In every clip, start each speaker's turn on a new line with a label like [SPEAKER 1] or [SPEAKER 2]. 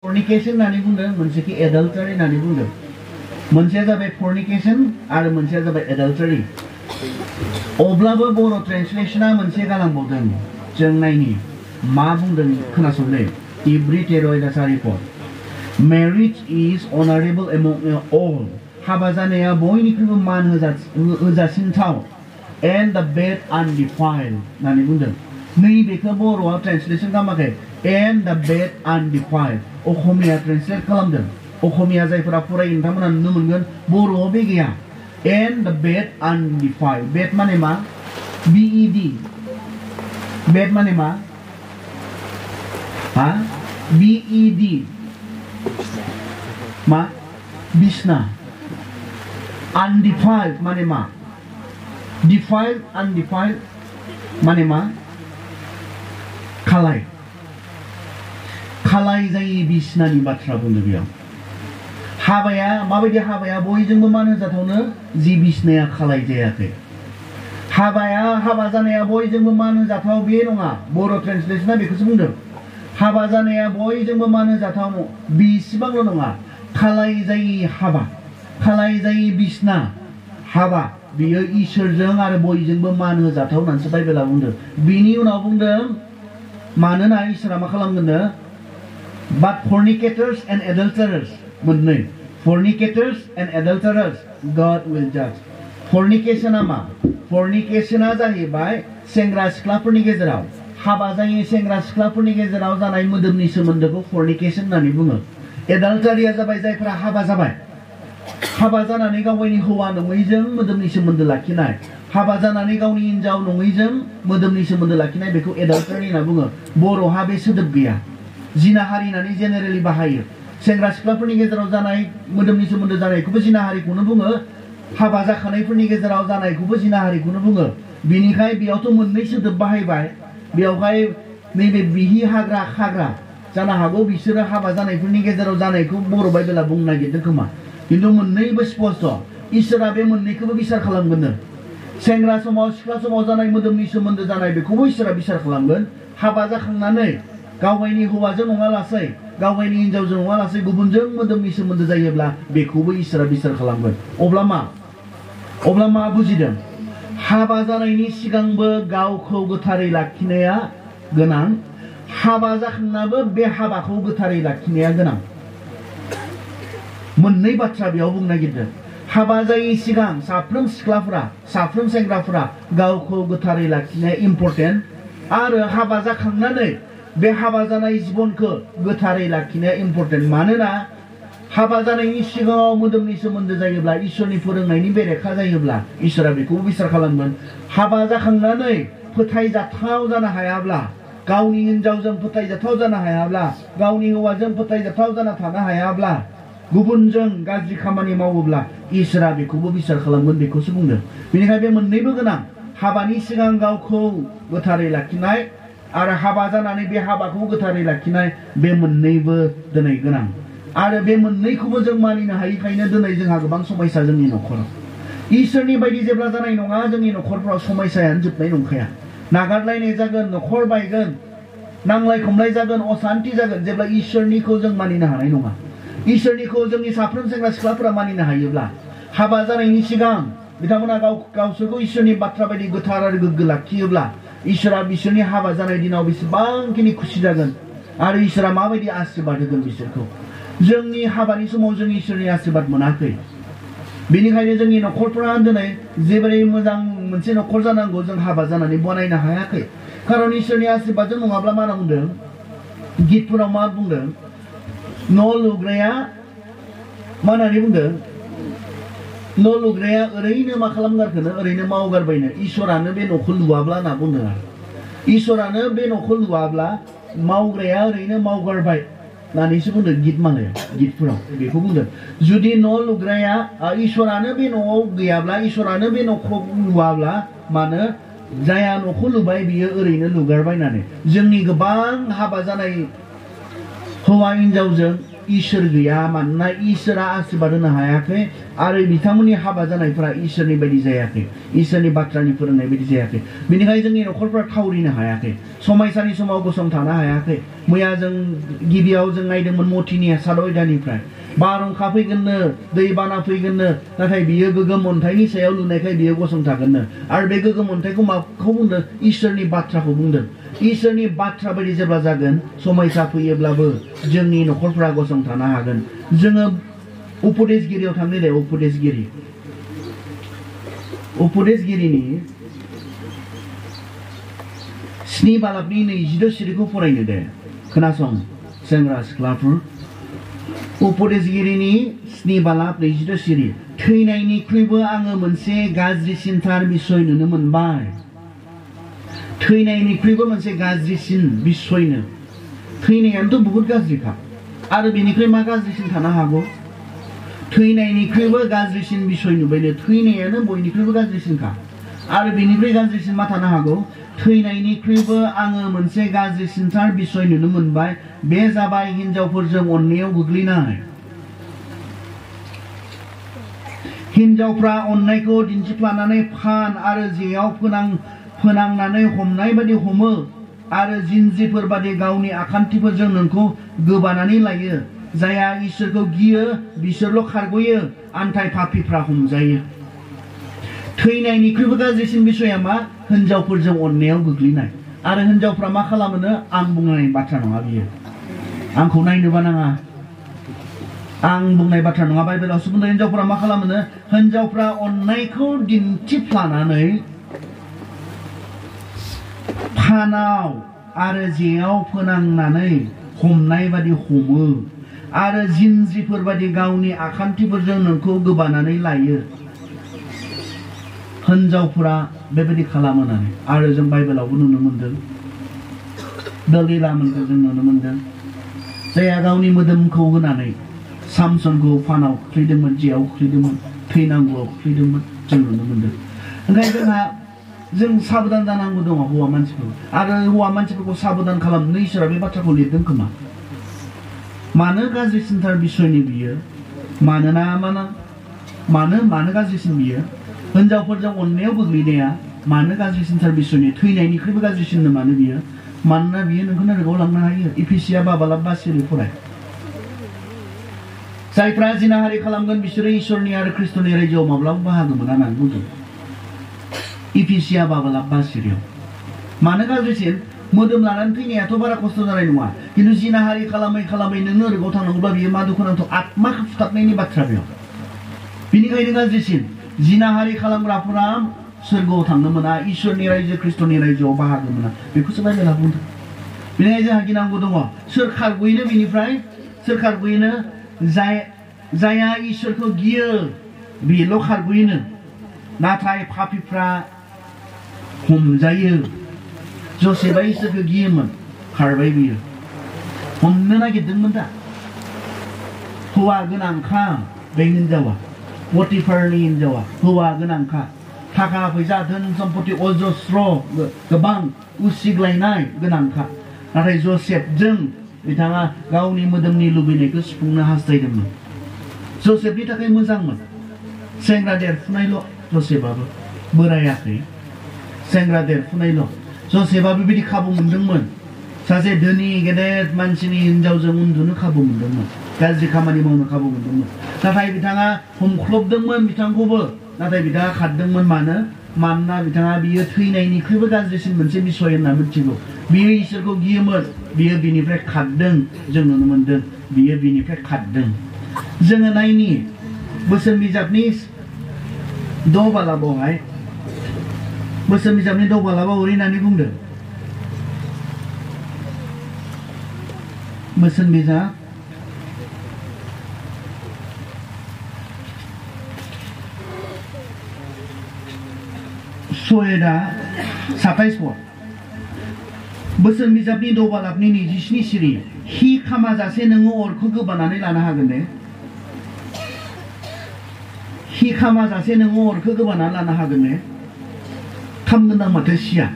[SPEAKER 1] fornication होननानै बुंदों मोनसेखि adultery होननानै बुंदों मोनसेया जाबाय fornication आरो मोनसेया जाबाय adultery अब्लाबो बर' ट्रेन्सलेशना मोनसे गालांबावदों जों नायनि मा बुंदों खोनासंदो every 13:4 Marriage is honorable among all हाबा जानाया बयनिख्रुइबो मान होजासिनथाव and the bed undefiled होननानै बुंदों नैबेखौ बर'आव ट्रेन्सलेसन खालामाखै and the bed undefiled Asomiya translate खालामदों अखमिया जायफोरा फरायो नोंथांमोना नुनो मोनगोन बर'आव बे गैया and the bed undefiled bed माने मा bed bed माने मा हा bed मा बिसना undefiled माने मा defiled undefiled माने मा खालाय खालाय जायै बिसनानि बाथ्रा बुंदों बेयाव हाबाया माबायदि हाबाया बयजोंबो मान होजाथावनो जि बिसनाया खालाय जायाखै हाबाया हाबा जानाया बयजोंबो मान होजाथाव बे नङा बर' ट्रेन्सलेशना बेखौसो बुंदों हाबा जानाया बयजोंबो मान होजाथाव बिसिबांल' नङा खालाय जायै हाबा खालाय जायै बिसना हाबा बियो इसोरजों आरो बयजोंबो मान होजाथाव होननानैसो बाइबेला बुंदों बिनि उनाव बुंदों मानोना इसोरा मा खालामगोननो but fornicators and adulterers मोननै fornicators and adulterers God will judge fornication मा fornication जाहैबाय सेंग्रा सिख्लाफोरनि गेजेराव हाबा जायै सेंग्रा सिख्लाफोरनि गेजेराव जानाय मोदोमनि सोमोन्दोखौ fornication होननानै बुङो adultery जाबाय जायफोरा हाबा जाबाय हाबा जानानै गावनि हौवा नङैजों मोदोमनि सोमोन्दो लाखिनाय हाबा जानानै गावनि हिनजाव नङैजों मोदोमनि सोमोन्दो लाखिनाय बेखौ adultery होनना बुङो बर'हा बे सोदोब गैया जिनाहारि होननानै जेनेरेलि बाहायो सेंग्रा सिख्लाफोरनि गेजेराव जानाय मोदोमनि सोमोन्दो जानायखौबो जिनाहारिखौनो बुङो हाबा जाखानायफोरनि गेजेराव जानायखौबो जिनाहारिखौनो बुङो बिनिखाय बेयावथ' मोननै सोदोब बाहायबाय बेयावहाय नैबे बिहि हाग्रा खाग्रा जानो हागौ बिसोरो हाबा जानायफोरनि गेजेराव जानायखौ बर' बाइबेला बुंनो नागिरदों खोमा खिन्थु मोननैबो स्पष्ट इसोरा बे मोननैखौबो बिसार खालामगोननो सेंग्रा समाव सिख्ला समाव जानाय मोदोमनि सोमोन्दो जानाय बेखौबो इसोरा बिसार खालामगोन हाबा जाखांनानै गावनि हौवाजों नङा लासै गावनि हिनजावजों नङा लासै गुबुनजों मोदोमनि सोमोन्दो जायोब्ला बेखौबो इसोरा बिसार खालामगोन अब्ला मा बुजिदों हाबा जानायनि सिगांबो गावखौ गोथारै लाखिनाया गोनां हाबा जाखांनाबो बे हाबाखौ गोथारै लाखिनाया गोनां मोननै बाथ्रा बेयाव बुंनो नागिरदों हाबा जायै सिगां साफ्रोम सिख्लाफोरा साफ्रोम सेंग्राफोरा गावखौ गोथारै लाखिनाया इम्पर्टेन्ट आरो हाबा जाखांनानै बे हाबा जानाय जिबनखौ गोथारै लाखिनाया इम्पर्टेन्ट मानोना हाबा जानायनि सिगाङाव मोदोमनि सोमोन्दो जायोब्ला इसोरनि फोरोंनायनि बेरेखा जायोब्ला इसोरा बेखौबो बिसार खालामगोन हाबा जाखांनानै फोथायजाथाव जानो हायाब्ला गावनि हिनजावजों फोथायजाथाव जानो हायाब्ला गावनि हौवाजों फोथायजाथाव जाना थानो हायाब्ला गुबुनजों गाज्रि खामानि मावोब्ला इसोरा बेखौबो बिसार खालामगोन बेखौसो बुंदों बेनिखायनो बे मोननैबो गोनां हाबानि सिगां गावखौ गोथारै लाखिनाय आरो हाबा जानानै बे हाबाखौ गोथारै लाखिनाय बे मोननैबो दिनै गोनां आरो बे मोननैखौबो जों मानिनो हायैखायनो दिनै जोंहा गोबां समयसा जोंनि न'खराव इसोरनि बायदि जेब्ला जानाय नङा जोंनि न'खरफ्राव समयसायानो जोबनाय नंखाया नागारलायनाय जागोन न'खर बायगोन नांलाय खमलाय जागोन असान्ति जागोन जेब्ला इसोरनिखौ जों मानिनो हानाय नङा इसोरनिखौ जोंनि साफ्रोम सेंग्रा सिख्लाफोरा मानिनो हायोब्ला हाबा जानायनि सिगां बिथांमोना गावसोरखौ इसोरनि बाथ्रा बायदि गोथार आरो गोग्गो लाखियोब्ला इसोरा बिसोरनि हाबा जानाय दिनाव बेसेबांखिनि खुसि जागोन आरो इसोरा माबायदि आशीर्बाद होगोन बिसोरखौ जोंनि हाबानि समाव जों इसोरनि आशीर्बाद मोनाखै बेनिखायनो जोंनि न'खरफोरा दिनै जेबोरै मोजां मोनसे न'खर जानांगौ जों हाबा जानानै बनायनो हायाखै खारन इसोरनि आशीर्बादजों नङाब्ला मा बुंदों गितफोराव मा बुंदों न' लुग्राया मा होननानै बुंदों न' लुग्राया ओरैनो मा खालामगारखोनो ओरैनो मावगारबायनो इसोरानो बे न'खौ लुवाब्ला होनना बुंदों आरो इसोरानो बे न'खौ लुवाब्ला मावग्राया ओरैनो मावगारबाय होननानैसो बुंदों गित मालायाव गितफोराव बेखौ बुंदों जुदि न' लुग्राया इसोरानो बे न'आव गैयाब्ला इसोरानो बे न'खौ लुवाब्ला मानो जाया न'खौ लुबाय बियो ओरैनो लुगारबाय होननानै जोंनि गोबां हाबा जानाय हौवा हिनजावजों इसोर गैया मानोना इसोरा आशीर्बाद होनो हायाखै आरो बिथांमोननि हाबा जानायफोरा इसोरनि बायदि जायाखै इसोरनि बाथ्रानि फोरोंनाय बायदि जायाखै बेनिखायनो जोंनि न'खरफोरा थावरिनो हायाखै समायसानि समाव गसंथानो हायाखै मैया जों गिबियाव जों नायदोंमोन मथिनि सादयदानिफ्राय बारहुंखा फैगोननो दैबाना फैगोननो नाथाय बियो गोगोम अन्थाइनि सायाव लुनायखाय बियो गसंथागोननो आरो बे गोगोम अन्थाइखौ माखौ बुंदों इसोरनि बाथ्राखौ बुंदों इसोरनि बाथ्रा बायदि जेब्ला जागोन समायसा फैयोब्लाबो जोंनि न'खरफोरा गसंथानो हागोन जोङो उपदेशगिरियाव थांनो दे उपदेशगिरिनि 7 बालाबनि 26 सिरिखौ फरायनो दे खोनासं सेंग्रा सिख्लाफोर उपदेशगिरिनि 7 बालाब 26 सिरि थैनायनिख्रुइबो आङो मोनसे गाज्रिसिनथार बिसय नुनो मोनबाय थैनायनिख्रुइबो मोनसे गाज्रिसिन बिसयनो थैनायानोथ' बहुत गाज्रिखा आरो बेनिख्रुइ मा गाज्रिसिन थानो हागौ थैनायनिख्रुइबो गाज्रिसिन बिसय नुबायनो थैनायानो बयनिख्रुइबो गाज्रिसिनखा आरो बेनिख्रुइ गाज्रिसिन मा थानो हागौ थैनायनिख्रुइबो आङो मोनसे गाज्रिसिनथार बिसय नुनो मोनबाय बे जाबाय हिनजावफोरजों अननायाव गोग्लैनाय हिनजावफ्रा अननायखौ दिन्थिफ्लानानै फान आरो जेयाव फोनांनानै हमनाय बादि हमो आरो जिन्जिफोर बादि गावनि आखान्थिफोरजों नोंखौ गोबानानै लायो जायहा इसोरखौ गियो बिसोरल' खारग'यो आन्थाय पापीफ्रा हमजायो थैनायनिख्रुइबो गाज्रिसिन बिसया मा हिनजावफोरजों अननायाव गोग्लैनाय आरो हिनजावफ्रा मा खालामोनो आं बुंनाय बाथ्रा नङा बियो आंखौ नायनोबा नाङा आं बुंनाय बाथ्रा नङा बाइबेलावसो बुंदों हिनजावफ्रा मा खालामोनो हिनजावफ्रा अननायखौ दिन्थिफ्लानानै फानाव आरो जेयाव फोनांनानै हमनाय बादि हमो आरो जिन्जिफोर बादि गावनि आखान्थिफोरजों नोंखौ गोबानानै लायो हिनजावफोरा बेबायदि खालामनानै आरो जों बाइबेलावबो नुनो मोनदों दलिलामोनखौ जों नुनो मोनदों जायहा गावनि मोदोमखौ होनानै सामसनखौ फानाव खोख्लैदोंमोन जेयाव खोख्लैदोंमोन थैनांगौआव खोख्लैदोंमोन जों नुनो मोनदों ओंखायनो जों साबधान जानांगौ दङ हौवा मानसिफोरखौ आरो हौवा मानसिफोरखौ साबधान खालामनो इसोरा बे बाथ्राखौ लिरदों खोमा मानो गाज्रिसिनथार बिसयनि बियो मानो गाज्रिसिन बियो हिनजावफोरजों अननायाव गोग्लैनाया मानो गाज्रिसिनथार बिसयनि थैनायनिख्रुइबो गाज्रिसिननो मानो बियो मानोना बियो नोंखौ नरकआव लांनो हायो इफिसिया 5 बालाब 5 सिरि फराय जायफ्रा जिनाहारि खालामगोन बिसोरो इसोरनि आरो ख्रिस्ट'नि रायजोआव माब्लाबा बाहागो मोना होननानै बुंदों इफिसिया 5 बालाब 5 सिरियाव मानो गाज्रिसिन मोदोम लानानै थैनायाथ' बारा खस्थ' जानाय नङा खिन्थु जिनाहारि खालामै नों नरकआव थांनांगौब्ला बियो मा दुखुनांथाव आत्माखौ फुथारनायनि बाथ्रा बेयाव बेनिखायनो गाज्रिसिन जिनाहारि खालामग्राफोरा सोरगोआव थांनो मोना इसोरनि रायजो ख्रिस्ट'नि रायजोआव बाहागो मोना बेखौसो बाइबेला बुंदों बेनिखायनो जोंहा गिनांगौ दङ सोर खारग'योनो बेनिफ्राय सोर खारग'योनो जायहा इसोरखौ गियो बेल' खारग'योनो नाथाय पापीफ्रा हमजायो जसेफआ इसोरखौ गियोमोन खारबाय बियो हमनो नागिरदोंमोन दा हौवा गोनांखा बे हिनजावा पटिफारनि हिनजावा हौवा गोनांखा थाखा फैसा धोन सम्पति अजस्र गोबां उसिग्लायनाय गोनांखा नाथाय जसेफजों बिथाङा गावनि मोदोमनि लुबैनायखौ सुफुंनो हास्थायदोंमोन जसेफनि थाखाय मोजांमोन सेंग्रा देरफुनायल' जसेफआबो बोरायाखै सेंग्रा देरफुनायल' जसेफआ बेबायदि खाबु मोनदोंमोन सासे धोनि गेदेर मानसिनि हिनजावजों उन्दुनो खाबु मोनदोंमोन गाज्रि खामानि मावनो खाबु मोनदोंमोन नाथाय बिथाङा हमख्लबदोंमोन बिथांखौबो नाथाय बिथाङा खारदोंमोन मानोना बिथाङा बियो थैनायनिख्रुइबो गाज्रिसिन मोनसे बिसय होनना मिथिगौ बियो इसोरखौ गियोमोन बियो बिनिफ्राय खारदों जों नुनो मोनदों बियो बिनिफ्राय खारदों जोङो नायनि बोसोन बिजाबनि 6 बालाबावहाय बोसोन बिजाबनि 6 बालाबाव ओरै होननानै बुंदों बोसोन बिजाब 27 बोसोन बिजाबनि 6 बालाबनि 27 सिरि हि खामाजासे नोङो अरखौ गोबानानै लानो हागोन ने हि खामाजासे नोङो अरखौ गोबानानै लानो हागोन ने खामगोन दां माथो सिया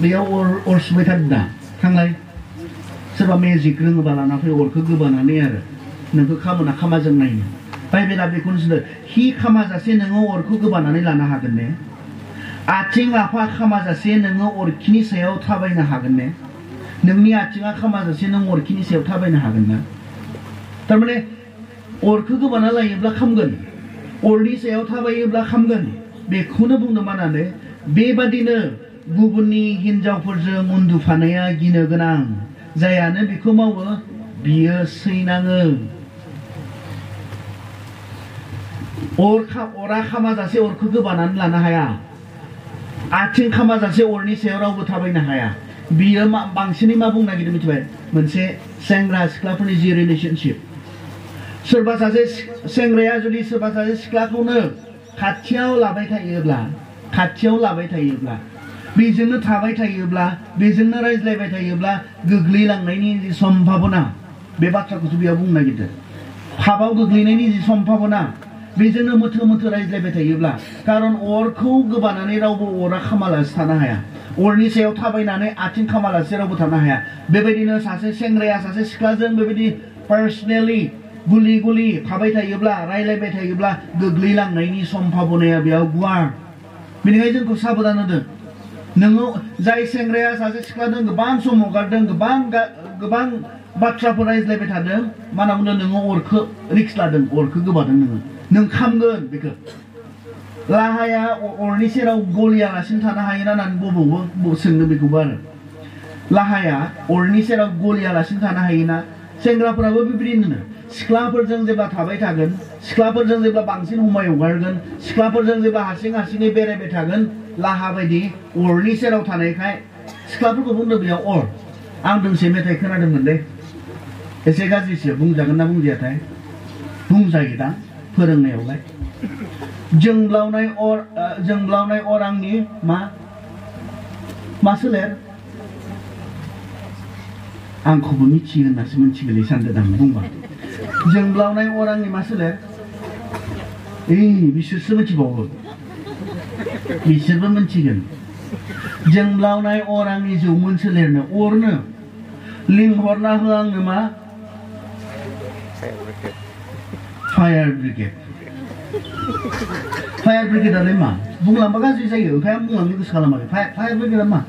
[SPEAKER 1] बेयाव अर सुबाय थादों दा थांलाय सोरबा मेजिक रोङोबा लाना फै अरखौ गोबानानै आरो नोंखौ खामोना खामा जों नायनो बाइबेला बेखौनो सोंदों हि खामाजासे नोङो अरखौ गोबानानै लानो हागोन ने आथिं आफा खामाजासे नोङो अरखिनि सायाव थाबायनो हागोन ने नोंनि आथिङा खामाजासे नों अरखिनि सायाव थाबायनो हागोन ना थारमाने अरखौ गोबाना लायोब्ला खामगोन अरनि सायाव थाबायोब्ला खामगोन बेखौनो बुंनो मानानै बेबादिनो गुबुननि हिनजावफोरजों उन्दुफानाया गिनो गोनां जायानो बेखौ मावो बियो सैनाङो अरा खामाजासे अरखौ गोबानानै लानो हाया आथिं खामाजासे अरनि सायाव रावबो थाबायनो हाया बियो बांसिनै मा बुंनो नागिरदों मिथिबाय मोनसे सेंग्रा सिख्लाफोरनि जि रिलेशनशिप सोरबा सासे सेंग्राया जुदि सोरबा सासे सिख्लाखौनो खाथियाव लाबाय थायोब्ला बेजोंनो थाबाय थायोब्ला बेजोंनो रायज्लायबाय थायोब्ला गोग्लैलांनायनि जि सम्भाबना बे बाथ्राखौसो बेयाव बुंनो नागिरदों हाबाव गोग्लैनायनि जि सम्भाबना बेजोंनो मोथो मोथो रायज्लायबाय थायोब्ला खारन अरखौ गोबानानै रावबो अरा खामालासे थानो हाया अरनि सायाव थाबायनानै आथिं खामालासे रावबो थानो हाया बेबायदिनो सासे सेंग्राया सासे सिख्लाजों बेबायदि पार्सनेलि गुलि गुलि थाबाय थायोब्ला रायज्लायबाय थायोब्ला गोग्लैलांनायनि सम्भाबनाया बेयाव गुवार बेनिखायनो जोंखौ साबधान होदों नोङो जाय सेंग्राया सासे सिख्लाजों गोबां सम हगारदों गोबां बाथ्राफोर रायज्लायबाय थादों मा होनना बुंदों नोङो अरखौ रिक्स लादों अरखौ गोबादों नों खामगोन बेखौ लाहाया अरनि सेराव गलियालासिनो थानो हायोना होननानै बबावबो सोंनो बेखौबो आरो लाहाया अरनि सेराव गलियालासिनो थानो हायोना सेंग्राफोराबो बेबायदिनो सिख्लाफोरजों जेब्ला थाबाय थागोन सिख्लाफोरजों जेब्ला बांसिन समाय हगारगोन सिख्लाफोरजों जेब्ला हारसिङै बेरायबाय थागोन लाहा बायदि अरनि सेराव थानायखाय सिख्लाफोरखौ बुंदों बेयाव अर आं दोंसे मेथाइ खोनादोंमोन दे एसे गाज्रिसो बुंजागोन ना बुंजायाथाय बुंजायो दा फोरोंनायावलाय जोंब्लावनाय अर आंनि मा सोलेर आंखौबो मिथियो होननासो मिथिगोलै सानदों आं बुंबा जोंब्लावनाय अर आंनि मा सोलेर बिसोरसो मिथिबावो बिसोरबो मिथिगोन जोंब्लावनाय अर आंनि जौमोन सोलेरनो अरनो लिंहरना हो आंनो मा फायार ब्रिगेडालाय मा बुंलांबा गाज्रि जायो ओंखायनो आं बुंलांनो गोसो खालामाखै फायार ब्रिगेडा मा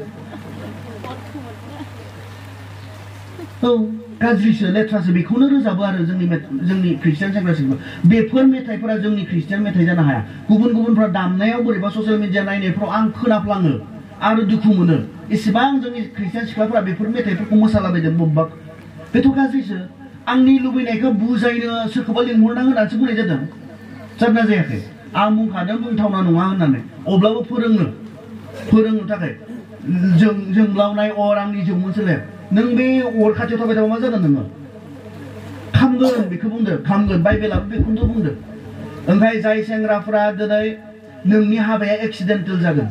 [SPEAKER 1] औ गाज्रिसो लेथ्रासो बेखौनो रोजाबो आरो जोंनि ख्रिस्टियान सेंग्रा सिख्ला बेफोर मेथाइफोरा जोंनि ख्रिस्टियान मेथाइ जानो हाया गुबुनफ्रा दामनायाव बोरैबा ससियेल मिडिया नायनायफ्राव आं खोनाफ्लाङो आरो दुखु मोनो एसेबां जोंनि ख्रिस्टियान सिख्लाफोरा बेफोर मेथाइफोरखौ मोसालाबायदों बबेबा बेथ' गाज्रिसो आंनि लुबैनायखौ बुजायनो सोरखौबा लिंहरना होनानैसो बुंनाय जादों जादोंना जायाखै आं बुंखादों बुंथावना नङा होननानै अब्लाबो फोरोंनो थाखाय जोंब्लावनाय अर आंनि जौमोन सोलेर नों बे अर खाथियाव थाबाय थाबा मा जागोन नोङो खामगोन बेखौ बुंदों खामगोन बाइबेलाबो बेखौनो बुंदों ओंखाय जाय सेंग्राफ्रा दिनै नोंनि हाबाया एक्सिडेन्टेल जागोन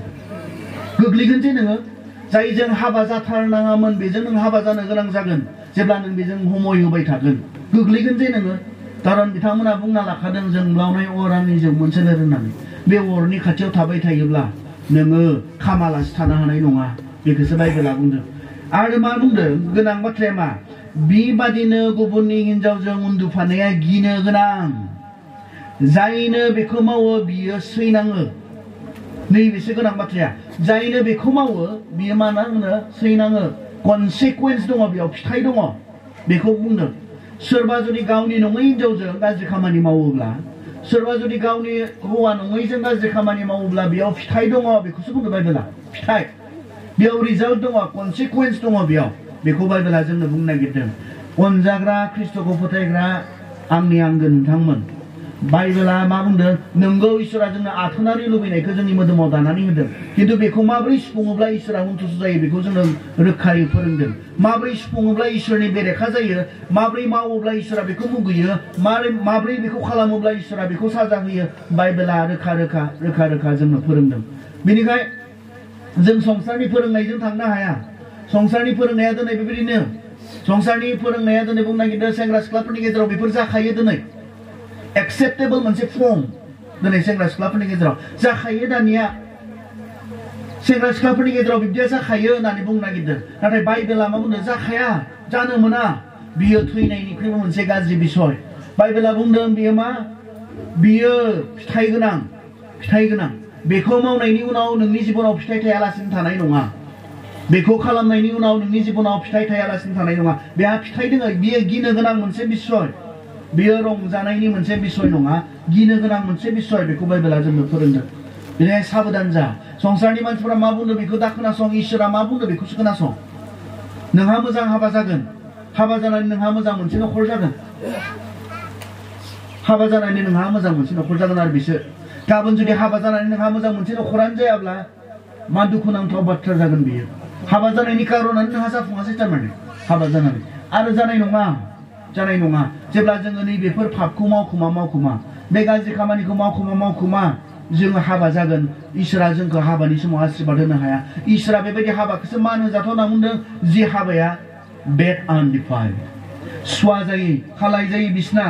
[SPEAKER 1] गोग्लैगोन जे नोङो जायजों हाबा जाथारनाङामोन बेजों नों हाबा जानो गोनां जागोन जेब्ला नों बेजों हमय होबाय थागोन गोग्लैगोन जे नोङो खारन बिथांमोना बुंना लाखादों जोंब्लावनाय अर आंनि जौमोन सोलेर होननानै बे अरनि खाथियाव थाबाय थायोब्ला नोङो खामालासे थानो हानाय नङा बेखौसो बाइबेला बुंदों आरो मा बुंदों गोनां बाथ्राया मा बेबादिनो गुबुननि हिनजावजों उन्दुफानाया गिनो गोनां जायनो बेखौ मावो बियो सैनाङो नैबेसो गोनां बाथ्राया जायनो बेखौ मावो बियो मा होनो सैनाङो कनसिकुवेन्स दङ बेयाव फिथाइ दङ बेखौ बुंदों सोरबा जुदि गावनि नङै हिनजावजों गाज्रि खामानि मावोब्ला सोरबा जुदि गावनि हौवा नङैजों गाज्रि खामानि मावोब्ला बेयाव फिथाइ दङ बेखौसो बुंदों बाइबेला फिथाइ बेयाव रिजाल्ट दङ कनसिकुवेन्स दङ बेयाव बेखौ बाइबेला जोंनो बुंनो नागिरदों अनजाग्रा ख्रिस्ट'खौ फोथायग्रा आंनि आंगो नोंथांमोन बाइबेला मा बुंदों नोंगौ इसोरा जोंनो आथोनारि लुबैनायखौ जोंनि मोदोमाव दानानै होदों खिन्थु बेखौ माबोरै सुफुङोब्ला इसोरा उनथुसु जायो बेखौ जोंनो रोखायै फोरोंदों माबोरै सुफुङोब्ला इसोरनि बेरेखा जायो माबोरै मावोब्ला इसोरा बेखौ मुगैयो माबोरै बेखौ खालामोब्ला इसोरा बेखौ साजा होयो बाइबेला रोखा रोखा जोंनो फोरोंदों बेनिखाय जों संसारनि फोरोंनायजों थांनो हाया संसारनि फोरोंनाया दिनै बेबायदिनो संसारनि फोरोंनाया दिनै बुंनो नागिरदों सेंग्रा सिख्लाफोरनि गेजेराव बेफोर जाखायो दिनै एक्सेप्टेबल मोनसे फर्म दिनै सेंग्रा सिख्लाफोरनि गेजेराव जाखायो दानिया सेंग्रा सिख्लाफोरनि गेजेराव बिब्दिया जाखायो होननानै बुंनो नागिरदों नाथाय बाइबेला मा बुंदों जाखाया जानो मोना बियो थैनायनिख्रुइबो मोनसे गाज्रि बिसय बाइबेला बुंदों बियो मा बियो फिथाइ गोनां बेखौ मावनायनि उनाव नोंनि जिबनाव फिथाइ थायालासिनो थानाय नङा बेखौ खालामनायनि उनाव नोंनि जिबनाव फिथाइ थायालासिनो थानाय नङा बेहा फिथाइ दङ बियो गिनो गोनां मोनसे बिसय बियो रंजानायनि मोनसे बिसय नङा गिनो गोनां मोनसे बिसय बेखौ बाइबेला जोंनो फोरोंदों बेनिखायनो साबधान जा संसारनि मानसिफोरा मा बुंदों बेखौ दा खोनासं इसोरा मा बुंदों बेखौसो खोनासं नोंहा मोजां हाबा जागोन हाबा जानानै नोंहा मोजां मोनसे न'खर जागोन हाबा जानानै नोंहा मोजां मोनसे न'खर जागोन आरो बिसोर गाबोन जुदि हाबा जानानै नोंहा मोजां मोनसे न'खरानो जायाब्ला मा दुखुनांथाव बाथ्रा जागोन बियो हाबा जानायनि कारनानो नोंहा जाफुङासै थारमाने हाबा जानानै आरो जानाय नङा जेब्ला जोङो नैबेफोर पापखौ मावखुमा बे गाज्रि खामानिखौ मावखुमा जोङो हाबा जागोन इसोरा जोंखौ हाबानि समाव आशीर्बाद होनो हाया इसोरा बेबायदि हाबाखौसो मान होजाथाव होनना बुंदों जि हाबाया बेड आनडिफाइल्ड सुवा जायै खालाय जायै बिसना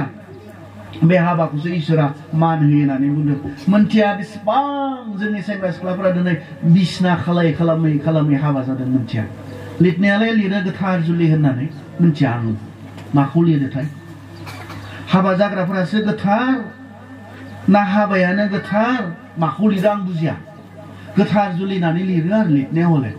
[SPEAKER 1] बे हाबाखौसो इसोरा मान होयो होननानै बुंदों मोनथिया बेसेबां जोंनि सेंग्रा सिख्लाफोरा दिनै बिसना खालामै हाबा जादों मोनथिया लिरनायालाय लिरो गोथार जुलि होननानै मोनथिया आङो माखौ लिरोथाय हाबा जाग्राफोरासो गोथार ना हाबायानो गोथार माखौ लिरो आं बुजिया गोथार जुलि होननानै लिरो आरो लिरनायाव हले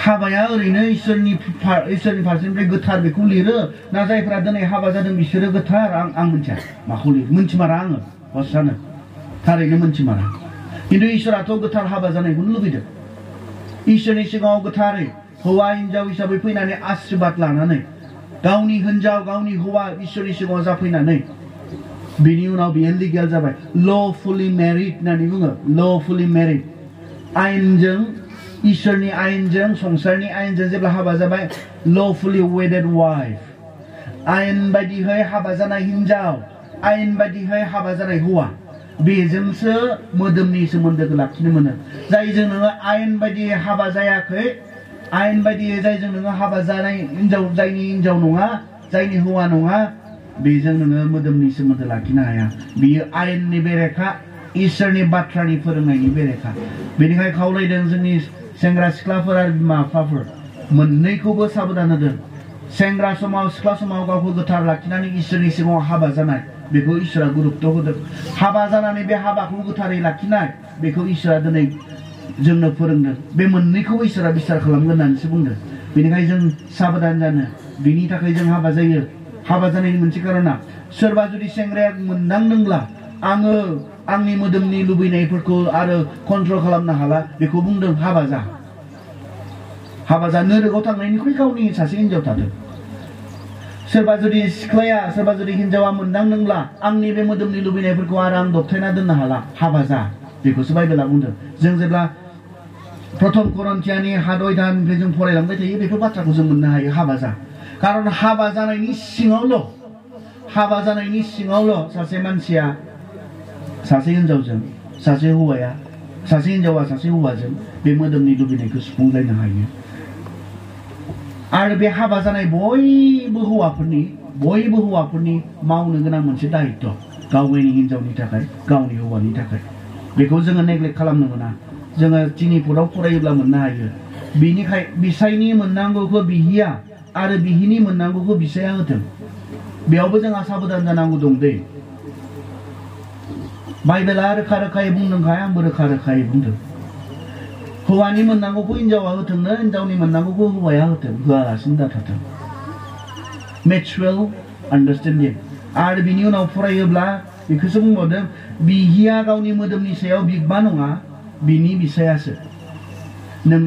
[SPEAKER 1] हाबाया ओरैनो इसोरनि फारसेनिफ्राय गोथार बेखौ लिरो ना जायफोरा दिनै हाबा जादों बिसोरो गोथार आं मिथिया माखौ लिरो मोनथिमारा आङो हसानो थारैनो मोनथिमारा खिन्थु इसोराथ' गोथार हाबा जानायखौनो लुबैदों इसोरनि सिगाङाव गोथारै हौवा हिनजाव हिसाबै फैनानै आशीर्बाद लानानै गावनि हिनजाव गावनि हौवा इसोरनि सिगाङाव जाफैनानै बिनि उनाव बियो लिगेल जाबाय ल'फुलि मेरिड होननानै बुङो ल'फुलि मेरिड आयेनजों इसोरनि आयेनजों संसारनि आयेनजों जेब्ला हाबा जाबाय ल'फुलि वेडेड वाइफ आयेन बायदियै हाबा जानाय हिनजाव आयेन बायदियै हाबा जानाय हौवा बेजोंसो मोदोमनि सोमोन्दोखौ लाखिनो मोनो जायजों नोङो आयेन बायदियै हाबा जायाखै आयेन बायदियै जायजों नोङो हाबा जानाय हिनजाव जायनि हिनजाव नङा जायनि हौवा नङा बेजों नोङो मोदोमनि सोमोन्दो लाखिनो हाया बियो आयेननि बेरेखा इसोरनि बाथ्रानि फोरोंनायनि बेरेखा बेनिखायनो खावलायदों जोंनि सेंग्रा सिख्लाफोर आरो बिमा बिफाफोर मोननैखौबो साबधान होदों सेंग्रा समाव सिख्ला समाव गावखौ गोथार लाखिनानै इसोरनि सिगाङाव हाबा जानाय बेखौ इसोरा गुरुत्व होदों हाबा जानानै बे हाबाखौ गोथारै लाखिनाय बेखौ इसोरा दिनै जोंनो फोरोंदों बे मोननैखौबो इसोरा बिसार खालामगोन होननानैसो बुंदों बेनिखायनो जों साबधान जानो बिनि थाखाय जों हाबा जायो हाबा जानायनि मोनसे कारना सोरबा जुदि सेंग्राया मोनदांदोंब्ला आङो आंनि मोदोमनि लुबैनायफोरखौ आरो कन्ट्रल खालामनो हाला बेखौ बुंदों हाबा जा नोरोगाव थांनायनिख्रुइ गावनि सासे हिनजाव थादों सोरबा जुदि सिख्लाया सोरबा जुदि हिनजावा मोनदांदोंब्ला आंनि बे मोदोमनि लुबैनायफोरखौ आरो आं दबथायना दोननो हाला हाबा जा बेखौसो बाइबेला बुंदों जों जेब्ला प्रथम करन्थियानि 7 जों फरायलांबाय थायो बेफोर बाथ्राखौ जों मोननो हायो हाबा जा कारन हाबा जानायनि सिङावल' सासे मानसिया सासे हिनजावजों सासे हिनजावा सासे हौवाजों बे मोदोमनि लुबैनायखौ सुफुंलायनो हायो आरो बे हाबा जानाय बयबो हौवाफोरनि मावनो गोनां मोनसे दायित्व गावनि हिनजावनि थाखाय गावनि हौवानि थाखाय बेखौ जोङो नेग्लेक्ट खालामनो मोना जोङो 3 फुटाव फरायोब्ला मोननो हायो बिनिखाय बिसायनि मोननांगौखौ बिहिया आरो बिहिनि मोननांगौखौ बिसाया होथों बेयावबो जोंहा साबधान जानांगौ दं दै बाइबेला रोखा रोखायै बुंदोंखाय आंबो रोखा रोखायै बुंदों हौवानि मोननांगौखौ हिनजावा होथोंनो हिनजावनि मोननांगौखौ हौवाया होथों होआलासिनो दाथाथों मिउचुवेल आन्डारस्टेन्डिं आरो बिनि उनाव फरायोब्ला बेखौसो बुंबावदों बिहिया गावनि मोदोमनि सायाव बिगबा नङा बिनि बिसायासो नों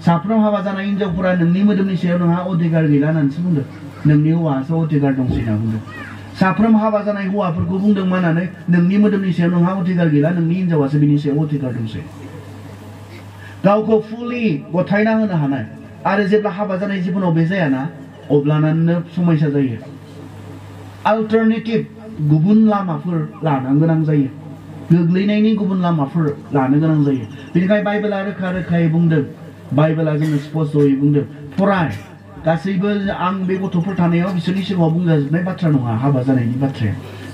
[SPEAKER 1] साफ्रोम हाबा जानाय हिनजावफोरा नोंनि मोदोमनि सायाव नोंहा अधिकार गैला होननानैसो बुंदों नोंनि हौवासो अधिकार दंसै होनना बुंदों साफ्रोम हाबा जानाय हौवाफोरखौ बुंदों मानानै नोंनि मोदोमनि सायाव नोंहा अधिकार गैला नोंनि हिनजावासो बिनि सायाव अधिकार दंसै गावखौ फुलि गथायना होनो हानाय आरो जेब्ला हाबा जानाय जिबनाव बे जायाना अब्लानानो समस्या जायो अल्टारनेटिभ गुबुन लामाफोर लानो गोनां जायो गोग्लैनायनि गुबुन लामाफोर लानो गोनां जायो बेनिखायनो बाइबेला रोखा रोखायै बुंदों बाइबेला जोंनो स्पष्टयै बुंदों फराय गासैबो आं बे गथ'फोर थानायाव बिसोरनि सिगाङाव बुंजाजोबनाय बाथ्रा नङा हाबा जानायनि बाथ्राया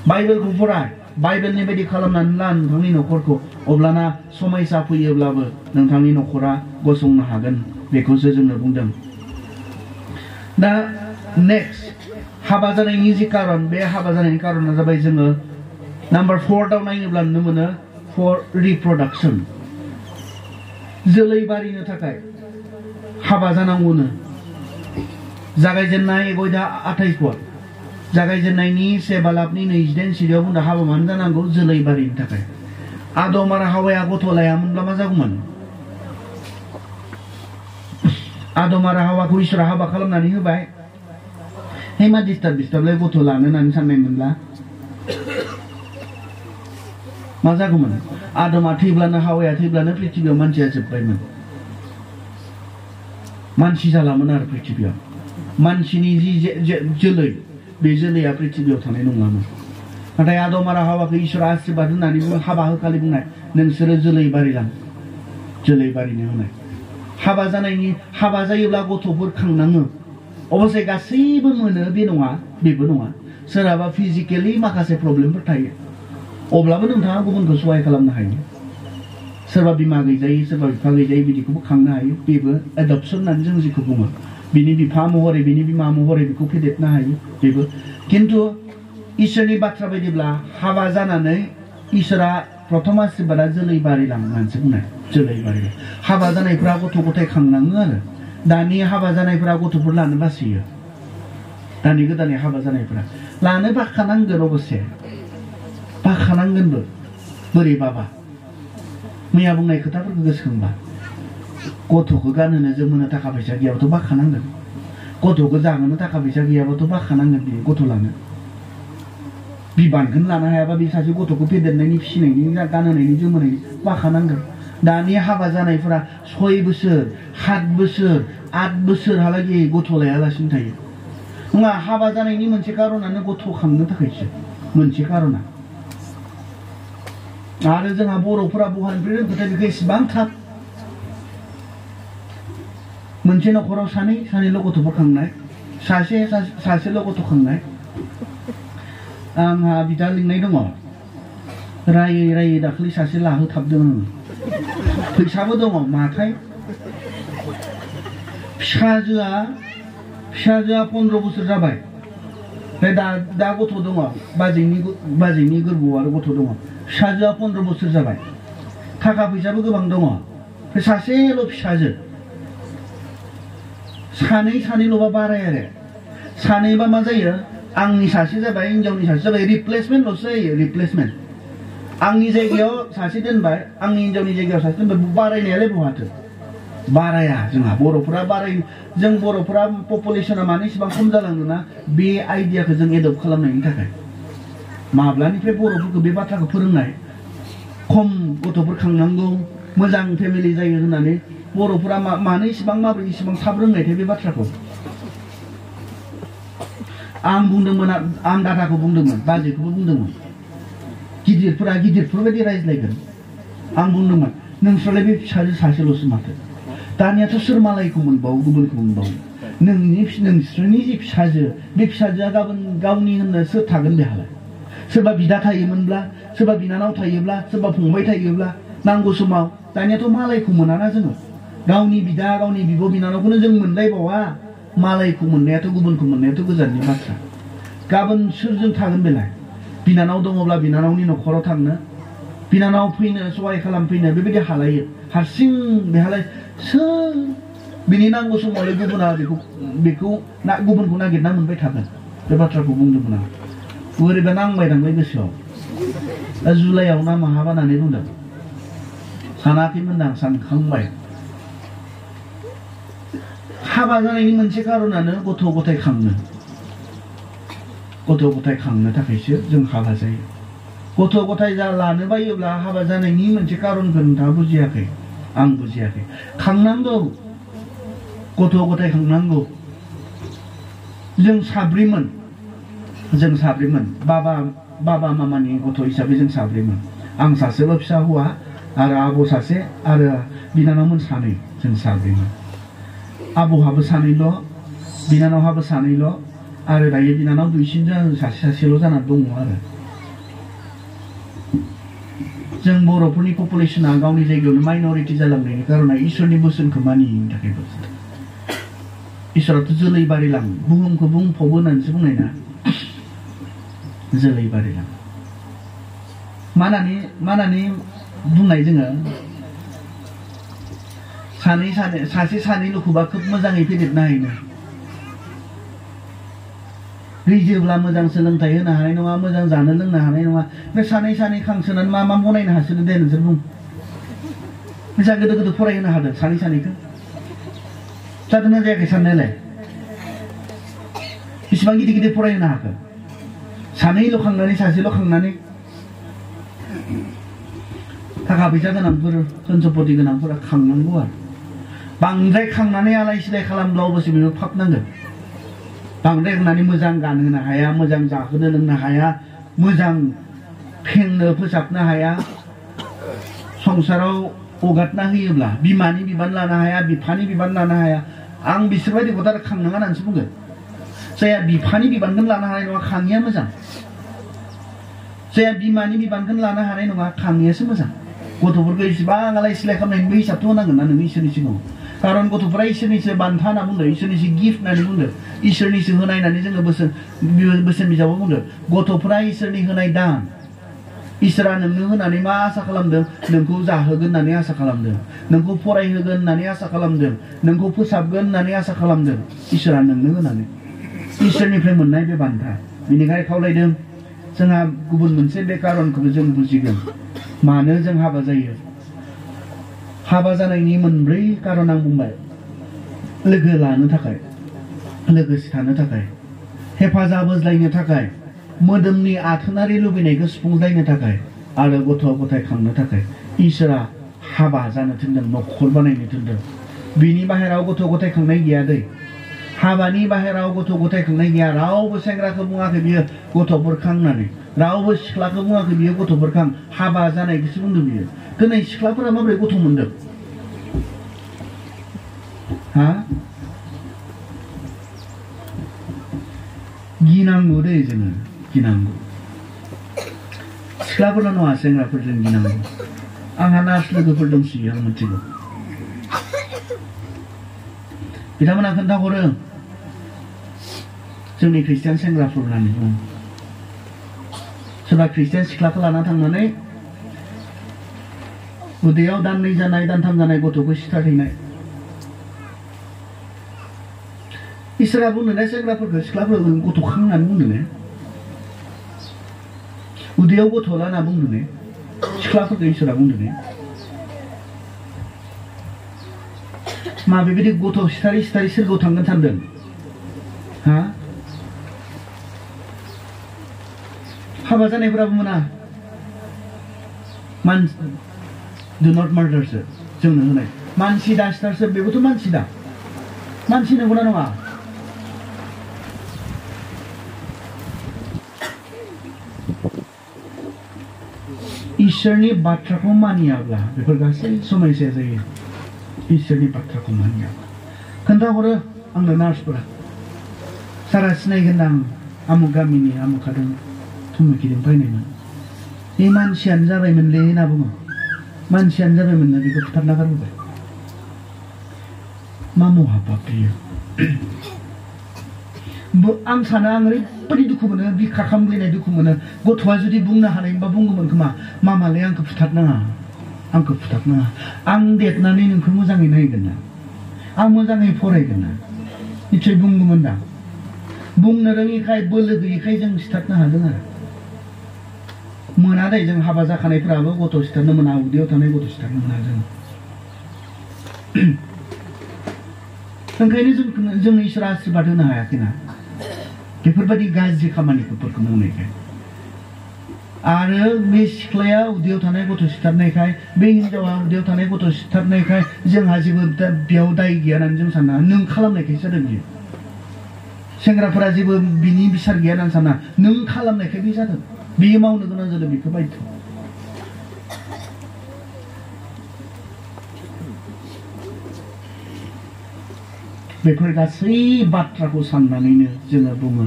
[SPEAKER 1] बाइबेलखौ फराय बाइबेलनि बायदि खालामनानै ला नोंथांनि न'खरखौ अब्लाना समयसा फैयोब्लाबो नोंथांनि न'खरा गसंनो हागोन बेखौसो जोंनो बुंदों दा नेक्स्ट हाबा जानायनि जि कारन बे हाबा जानायनि कारना जाबाय जोङो नाम्बार 4 दाव नायोब्ला नुनो मोनो फर रिप्रडाक्सन जोलै बारिनो थाखाय हाबा जानांगौनो जागायजेननाय 28 पद जागायजेननायनि 1 बालाबनि 28 सिरियाव बुंदों हाबा मानो जानांगौ जोलै बारिनो थाखाय आदम आरो हावाया गथ' लायामोनब्ला मा जागौमोन आदम आरो हावाखौ इसोरा हाबा खालामनानै होबाय हे मा डिस्टार्बलाय गथ' लानो होननानै साननायमोनब्ला मा जागौमोन आदमा थैब्लानो हावाया थैब्लानो पृथ्वीयाव मानसिया जोबबायमोन मानसि जालामोन आरो पृथ्वीयाव मानसिनि जि जोलै बे जोलैया पृथ्वीयाव थानाय नङामोन नाथाय आदम आरो हावाखौ इसोरा आशीर्बाद होनानै हाबा होखालि बुंनाय नोंसोरो जोलै बारिनो होनाय हाबा जायोब्ला गथ'फोर खांनाङो अबसे गासैबो मोनो बे नङा बेबो नङा सोरहाबा फिजिकेलि माखासे प्रब्लेमफोर थायो अब्लाबो नोंथाङा गुबुनखौ सहाय खालामनो हायो सोरबा बिमा गैजायै सोरबा बिफा गैजायै बिदिखौबो खांनो हायो बेबो एडप्शन होननानै जों जिखौ बुङो बिनि बिफा महरै बिनि बिमा महरै बेखौ फेदेरनो हायो बेबो खिन्थु इसोरनि बाथ्रा बायदिब्ला हाबा जानानै इसोरा प्रथम आशीर्बादा जोलै बारिलांनानैसो बुंनाय जोलै बारिलां हाबा जानायफ्रा गथ' गथाय खांनाङो आरो दानि हाबा जानायफ्रा गथ'फोर लानो बासियो दानि गोदानै हाबा जानायफ्रा लानो बाखानांगोन अबसे बाखानांगोनबो बोरैबाबा मैया बुंनाय खोथाफोरखौ गोसोखांबा गथ'खौ गानहोनो जोमहोनो थाखा फैसा गैयाबाथ' बाखानांगोन गथ'खौ जाहोनो थाखा फैसा गैयाबाथ' बाखानांगोन बियो गथ' लानो बिबानखौनो लानो हायाबा बे सासे गथ'खौ फेदेरनायनि फिसिनायनि गानहोनायनि जोमहोनायनि बाखानांगोन दानि हाबा जानायफोरा 6 बोसोर 7 बोसोर 8 बोसोरहालागै गथ' लायालासिनो थायो नङा हाबा जानायनि मोनसे कारनानो गथ' खांनो थाखायसो मोनसे कारना आरो जोंहा बर'फोरा बहानिफ्राय रोंखोथाय बेखौ एसेबां थाब मोनसे न'खराव सानैल' गथ'फोर खांनाय सासेल' गथ' खांनाय आंहा बिदा लिंनाय दङ रायै दाखालि सासे लाहोथाबदों आङो फैसाबो दङ माथाय फिसाजोआ 15 बोसोर जाबाय ओमफ्राय दा गथ' दङ बाजैनि गोरबोआव आरो गथ' दङ फिसाजोआ 15 बोसोर जाबाय थाखा फैसाबो गोबां दङ ओमफ्राय सासेल' फिसाजो सानैल'बा बाराय आरो सानैबा मा जायो आंनि सासे जाबाय हिनजावनि सासे जाबाय रिप्लेसमेन्टल'सो जायो रिप्लेसमेन्ट आंनि जायगायाव सासे दोनबाय आंनि हिनजावनि जायगायाव सासे दोनबाय बारायनायालाय बहाथो बाराया जोंहा जों बर'फोरा पपुलेसना मानो इसेबां खम जालांदोंना बे आइडियाखौ जों एडप्ट खालामनायनि थाखाय माब्लानिफ्राय बर'फोरखौ बे बाथ्राखौ फोरोंनाय खम गथ'फोर खांनांगौ मोजां फेमिलि जायो होननानै बर'फोरा मानो माबोरै इसेबां थाब रोंनायथाय बे बाथ्राखौ आं बुंदोंमोन आं दादाखौ बुंदोंमोन बाजैखौबो बुंदोंमोन गिदिरफोरबायदि रायज्लायगोन आं बुंदोंमोन नोंस्रालाय बे फिसाजो सासेल'सो माथो दानियाथ' सोर मालायखौ मोनबावो गुबुनखौ मोनबावो नोंस्रानि जि फिसाजो बे फिसाजोआ गाबोन गावनि होननो सोर थागोन बेहालाय सोरबा बिदा थायोमोनब्ला सोरबा बिनानाव थायोब्ला सोरबा फंबाय थायोब्ला नांगौ समाव दानियाथ' मालायखौ मोनाना जोङो गावनि बिदा गावनि बिब' बिनानावखौनो जों मोनलायबावा मालायखौ मोननायाथ' गुबुनखौ मोननायाथ' गोजाननि बाथ्रा गाबोन सोरजों थागोन बेलाय बिनानाव दङब्ला बिनानावनि न'खराव थांनो बिनानाव फैनो सहाय खालामफैनो बेबायदि हालायो हारसिं बेहालाय सोर बिनि नांगौ समावलाय गुबुना बेखौ गुबुनखौ नागिरना मोनबाय थागोन बे बाथ्राखौ बुंदोंमोन आं बोरैबा नांबाय दांबाय गोसोआव दा जुलाइआव ना माहाबा होननानै बुंदों सानाखैमोन आं सानखांबाय हाबा जानायनि मोनसे कारनानो गथ' गथाय खांनो थाखायसो जों हाबा जायो गथ' गथाय लानो बायोब्ला हाबा जानायनि मोनसे कारनखौ नोंथाङा बुजियाखै आं बुजियाखै खांनांगौ गथ' गथाय खांनांगौ जों साब्रैमोन बाबा मामानि गथ' हिसाबै जों साब्रैमोन आं सासेल' फिसा हौवा आरो आब' सासे आरो बिनानावमोन सानै जों साब्रैमोन आब'हाबो सानैल' बिनानावहाबो सानैल' आरो दायो बिनानाव दुइसिनजों सासेल' जानानै दङ आरो जों बर'फोरनि पपुलेसना गावनि जायगायावनो माइनरिटि जालांनायनि कारना इसोरनि बोसोनखौ मानियैनि थाखायबो इसोराथ' जोलै बारिलाङो बुहुमखौ बुंफब होननानैसो बुंनाय ना जोलै बारिलाङो मानानै बुंनाय जोङो सासे सानैल'खौबा खोब मोजाङै फेदेरनो हायोनो रिजोब्ला मोजां सोलोंथाइ होनो हानाय नङा मोजां जानो लोंनो हानाय नङा बे सानै खांसोनानै मा बनायनो हासोदो दे नोंसोर बुं बेसा गोदो फरायहोनो हादों सानैखौ जादोंना जायाखै साननायलाय बेसेबां गिदिर फरायहोनो हाखो सानैल' खांनानै सासेल' खांनानै थाखा फैसा गोनांफोर धोन सम्पति गोनांफोरा खांनांगौ आरो बांद्राय खांनानै आलाय सिलाय खालामब्ला अबसे बेबो फाब नांगोन बांद्राय खांनानै मोजां गानहोनो हाया मोजां जाहोनो लोंनो हाया मोजां फेंनो फोसाबनो हाया संसाराव हगारना होयोब्ला बिमानि बिबान लानो हाया बिफानि बिबान लानो हाया आं बिसोरबायदि गथ' खांनाङा होननानैसो बुंगोन जायहा बिफानि बिबानखौनो लानो हानाय नङा खाङिया मोजां जायहा बिमानि बिबानखौनो लानो हानाय नङा खाङियासो मोजां गथ'फोरखौ इसेबां आलाय सिलाय खालामनायनिबो हिसाबथ' होनांगोन ना नोङो इसोरनि सिगाङाव कारन गथ'फोरा इसोरनिसो बान्था होनना बुंदों इसोरनिसो गिफ्ट होननानै बुंदों इसोरनिसो होनाय होननानै जोङो बोसोन बिजाबाव बुंदों गथ'फोरा इसोरनि होनाय दान इसोरा नोंनो होनानै मा आसा खालामदों नोंखौ जाहोगोन होननानै आसा खालामदों नोंखौ फरायहोगोन होननानै आसा खालामदों नोंखौ फोसाबगोन होननानै आसा खालामदों इसोरा नोंनो होनानै इसोरनिफ्राय मोननाय बे बान्था बेनिखायनो खावलायदों जोंहा गुबुन मोनसे बे कारनखौबो जों बुजिगोन मानो जों हाबा जायो हाबा जानायनि मोनब्रै कारन आं बुंबाय लोगो लानो थाखाय लोगोसे थानो थाखाय हेफाजाब होज्लायनो थाखाय मोदोमनि आथोनारि लुबैनायखौ सुफुंज्लायनो थाखाय आरो गथ' गथाय खांनो थाखाय इसोरा हाबा जानो थिनदों न'खर बानायनो थिनदों बिनि बाहेराव गथ' गथाय खांनाय गैया दै हाबानि बाहेराव गथ' गथाय खांनाय गैया रावबो सेंग्राखौ बुङाखै बियो गथ'फोर खांनानै रावबो सिख्लाखौ बुङाखै बियो गथ'फोर खां हाबा जानायखौसो बुंदों बियो दिनै सिख्लाफोरा माबोरै गथ' मोनदों हा गिनांगौ दै जोङो गिनांगौ सिख्लाफोरल' नङा सेंग्राफोरजों गिनांगौ आंहा नार्स लोगोफोर दंसोयो आं मिथिगौ बिथांमोना खोन्थाहरो जोंनि ख्रिस्टियान सेंग्राफोर होननानै बुङो सोरबा ख्रिस्टियान सिख्लाखौ लाना थांनानै उदैयाव दाननै जानाय दानथाम जानाय गथ'खौ सिथारहैनाय इसोरा बुंनो ना सेंग्राफोरखौ सिख्लाफोरखौ गथ' खां होननानै बुंदों ने उदैयाव गथ' ला होनना बुंदों ने सिख्लाफोरखौ इसोरा बुंदों ने मा बेबायदि गथ' सिथारि सोरगोआव थांगोन सानदों हा हाबा जानायफोराबो मोना डु नट मार्डारसो जोंनो होनाय मानसि दा सिथारसो बेबोथ' मानसि दा मानसि नंगौना नङा इसोरनि बाथ्राखौ मानियाब्ला बेफोर गासै समस्या जायो इसोरनि बाथ्राखौ मानियाब्ला खोन्थाहरो आंनो नार्सफोरा सारा सिनायगोन आं आमुक गामिनि आमुखादों थुमुखिदों फैनायमोन बे मानसियानो जाबायमोनलै होनना बुङो मानसियानो जाबायमोननो बेखौ फुथारना गारबोबाय मा महाबा बियो आं सानो आं ओरैबायदि दुखु मोनो बिखा खामग्लिनाय दुखु मोनो गथ'आ जुदि बुंनो हानायबा बुंगौमोन खोमा मामालाय आंखौ फुथारनाङा आं देरनानै नोंखौ मोजाङै नायगोन ना आं मोजाङै फरायगोन ना निसय बुंगौमोन दा बुंनो रोङिखाय बोलो गैयिखाय जों सिथारनो हादों आरो मोना दै जों हाबा जाखानायफोराबो गथ' सिथारनो मोना उदैयाव थानाय गथ' सिथारनो मोना जों ओंखायनो जों इसोरा आशीर्बाद होनो हायाखैना बेफोरबायदि गाज्रि खामानिफोरखौ मावनायखाय आरो बे सिख्लाया उदैयाव थानाय गथ' सिथारनायखाय बे हिनजावा उदैयाव थानाय गथ' सिथारनायखाय जोंहा जेबो बेयाव दाय गैया होननानै जों साना नों खालामनायखायसो जादों बियो सेंग्राफोरा जेबो बिनि बिसार गैया होननानै साना नों खालामनायखाय बे जादों बियो मावनो गोनां जादों बेखौ बायथ' बेफोर गासै बाथ्राखौ साननानैनो जोङो बुङो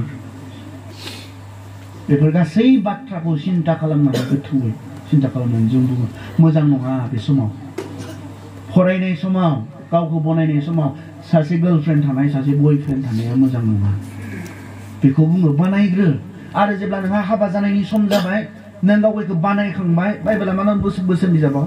[SPEAKER 1] बेफोर गासै बाथ्राखौ सिन्ता खालामनानै गोथौयै सिन्था खालामनानै जों बुङो मोजां नङा बे समाव फरायनाय समाव गावखौ बनायनाय समाव सासे गार्लफ्रेन्ड थानाय सासे बयफ्रेन्ड थानाया मोजां नङा बेखौ बुङो बानायग्रो आरो जेब्ला नोंहा हाबा जानायनि सम जाबाय नों गावखौ बानायखांबाय बाइबेला मा बोसोर बिजाबाव